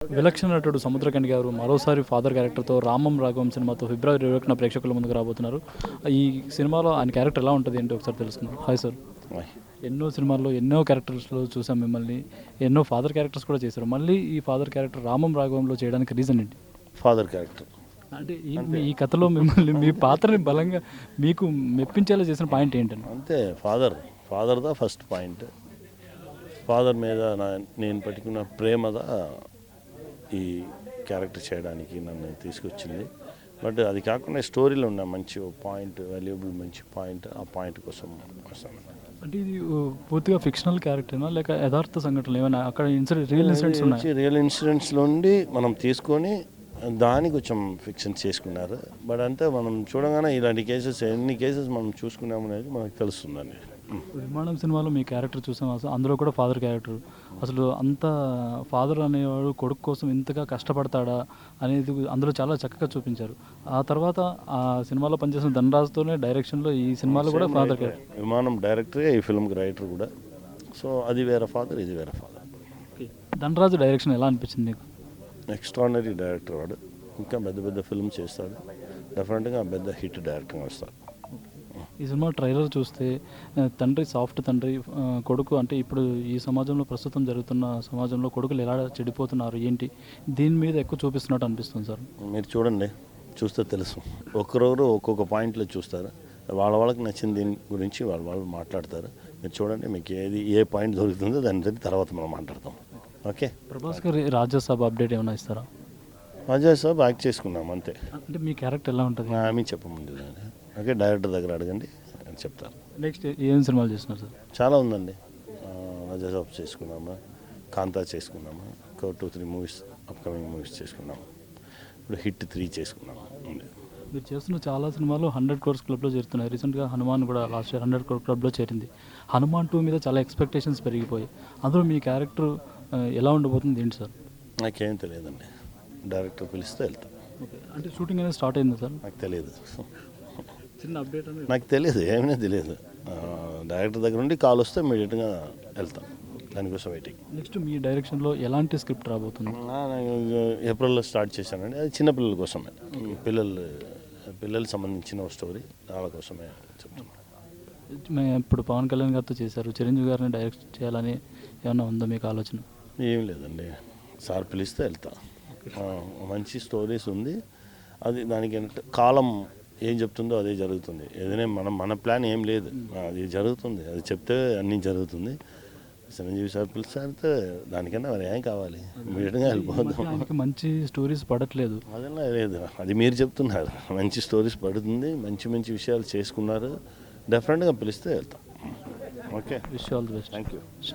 విలక్షణ నటుడు సముద్రకని గారు మరోసారి ఫాదర్ క్యారెక్టర్తో రామం రాఘవం సినిమాతో ఫిబ్రవరి 21న ప్రేక్షకుల ముందుకు రాబోతున్నారు. ఈ సినిమాలో ఆయన క్యారెక్టర్ ఎలా ఉంటుంది ఏంటి ఒకసారి తెలుసుకుందాం. Hi sir. ఎన్నో సినిమాల్లో ఎన్నో క్యారెక్టర్స్లో చూసాం మిమ్మల్ని, ఎన్నో ఫాదర్ క్యారెక్టర్స్ కూడా చేశారు. మళ్ళీ ఈ ఫాదర్ క్యారెక్టర్ రామం రాఘవంలో చేయడానికి రీజన్ ఏంటి? ఫాదర్ క్యారెక్టర్ అంటే ఈ కథలో మిమ్మల్ని మీ పాత్రని బలంగా మీకు మెప్పించేలా చేసిన పాయింట్ ఏంటండి? అంతే, ఫాదర్దా ఫస్ట్ పాయింట్. ఫాదర్ మీద నేను పెట్టుకున్న ప్రేమదా ఈ క్యారెక్టర్ చేయడానికి నన్ను తీసుకొచ్చింది. బట్ అది కాకుండా స్టోరీలో ఉన్న మంచి పాయింట్, వాల్యుబుల్ మంచి పాయింట్, ఆ పాయింట్ కోసం వస్తాను. అంటే ఇది పూర్తిగా ఫిక్షనల్ క్యారెక్టర్నా లేక యథార్థ సంఘటనలు ఏమైనా అక్కడ రియల్ ఇన్సిడెంట్స్ ఉన్నాయి? రియల్ ఇన్సిడెంట్స్లో నుండి మనం తీసుకొని దాన్ని కొంచెం ఫిక్షన్ చేసుకున్నారు. బట్ అంటే మనం చూడగానే ఇలాంటి కేసెస్ ఎన్ని కేసెస్ మనం చూసుకున్నాం అనేది మనకు తెలుస్తుందండి. విమానం సినిమాలో మీ క్యారెక్టర్ చూసాం, అసలు అందులో కూడా ఫాదర్ క్యారెక్టర్. అసలు అంత ఫాదర్ అనేవాడు కొడుకు కోసం ఇంతగా కష్టపడతాడా అనేది అందులో చాలా చక్కగా చూపించారు. ఆ తర్వాత ఆ సినిమాలో పనిచేసిన ధనరాజ్తోనే డైరెక్షన్లో ఈ సినిమాలో కూడా ఫాదర్ క్యారెక్టర్. విమానం డైరెక్టరే ఈ ఫిల్మ్కి రైటర్ కూడా. సో అది వేరే ఫాదర్, ఇది వేరే ఫాదర్. ధనరాజు డైరెక్షన్ ఎలా అనిపించింది మీకు? ఎక్స్ట్రాడినరీ డైరెక్టర్ వాడు. ఇంకా పెద్ద పెద్ద ఫిల్మ్ చేస్తాడు. డెఫినెట్గా పెద్ద హిట్ డైరెక్టర్ వస్తాడు. ఈ సినిమా ట్రైలర్ చూస్తే తండ్రి సాఫ్ట్ తండ్రి, కొడుకు అంటే ఇప్పుడు ఈ సమాజంలో ప్రస్తుతం జరుగుతున్న సమాజంలో కొడుకులు ఎలా చెడిపోతున్నారు ఏంటి, దీని మీద ఎక్కువ చూపిస్తున్నట్టు అనిపిస్తుంది సార్. మీరు చూడండి, చూస్తే తెలుసు. ఒక్కరొకరు ఒక్కొక్క పాయింట్లో చూస్తారు. వాళ్ళకి నచ్చిన దీని గురించి వాళ్ళు మాట్లాడతారు. మీరు చూడండి, మీకు ఏ పాయింట్ దొరుకుతుందో దాని తర్వాత మనం మాట్లాడతాం. ఓకే. ప్రభాస్ గారి రాజ్యసభ అప్డేట్ ఏమైనా ఇస్తారా? రాజ్యసభ యాక్ట్ చేసుకున్నాం అంతే. అంటే మీ క్యారెక్టర్ ఎలా ఉంటుంది? ఆమె చెప్పమండి. ఓకే, డైరెక్టర్ దగ్గర అడగండి అని చెప్తారు. నెక్స్ట్ ఏం సినిమాలు చేస్తున్నారు సార్? చాలా ఉందండి. రాజ్యసభ చేసుకున్నాము, కాంతా చేసుకున్నాము, ఒక 2-3 మూవీస్ అప్కమింగ్ మూవీస్ చేసుకున్నాము. ఇప్పుడు హిట్ 3 చేసుకున్నాము. మీరు చేస్తున్న చాలా సినిమాలు 100 crores క్లబ్లో చేరుతున్నాయి. రీసెంట్గా హనుమాన్ కూడా లాస్ట్ ఇయర్ 100 crore క్లబ్లో చేరింది. హనుమాన్ 2 మీద చాలా ఎక్స్పెక్టేషన్స్ పెరిగిపోయి అందులో మీ క్యారెక్టర్ ఎలా ఉండబోతుంది ఏంటి సార్? నాకేం తెలియదండి. డైరెక్టర్ పిలిస్తే వెళ్తాను. అంటే షూటింగ్ అనేది స్టార్ట్ అయింది సార్? నాకు తెలియదు. చిన్న అప్డేట్ అనేది నాకు తెలియదు, ఏమైనా తెలియదు. డైరెక్టర్ దగ్గర నుండి కాల్ వస్తే ఇమీడియట్గా వెళ్తాను. దానికోసం వెయిటింగ్. నెక్స్ట్ మీ డైరెక్షన్లో ఎలాంటి స్క్రిప్ట్ రాబోతుంది? ఏప్రిల్లో స్టార్ట్ చేశానండి. అది చిన్నపిల్లల కోసమే, పిల్లలకు సంబంధించిన స్టోరీ, వాళ్ళ కోసమే చెప్తున్నాను. ఇప్పుడు పవన్ కళ్యాణ్ గారితో చేశారు, చిరంజీవి గారిని డైరెక్ట్ చేయాలని ఏమన్నా ఉందో మీకు ఆలోచన? ఏం లేదండి, సార్ పిలిస్తే వెళ్తా. మంచి స్టోరీస్ ఉంది. అది దానికి ఏంటంటే కాలం ఏం చెప్తుందో అదే జరుగుతుంది. ఏదైనా మన ప్లాన్ ఏం లేదు, అది జరుగుతుంది. అది చెప్తే అన్నీ జరుగుతుంది. చిరంజీవి సార్ పిలిస్తే దానికన్నా మరి ఏం కావాలి, ఇమీడియట్గా వెళ్ళిపోతాం. మంచి స్టోరీస్ పడట్లేదు. అదన్నా లేదు, అది మీరు చెప్తున్నారు. మంచి స్టోరీస్ పడుతుంది, మంచి మంచి విషయాలు చేసుకున్నారు. డెఫినెట్గా పిలిస్తే వెళ్తాం. Okay, wish all the best. Thank you.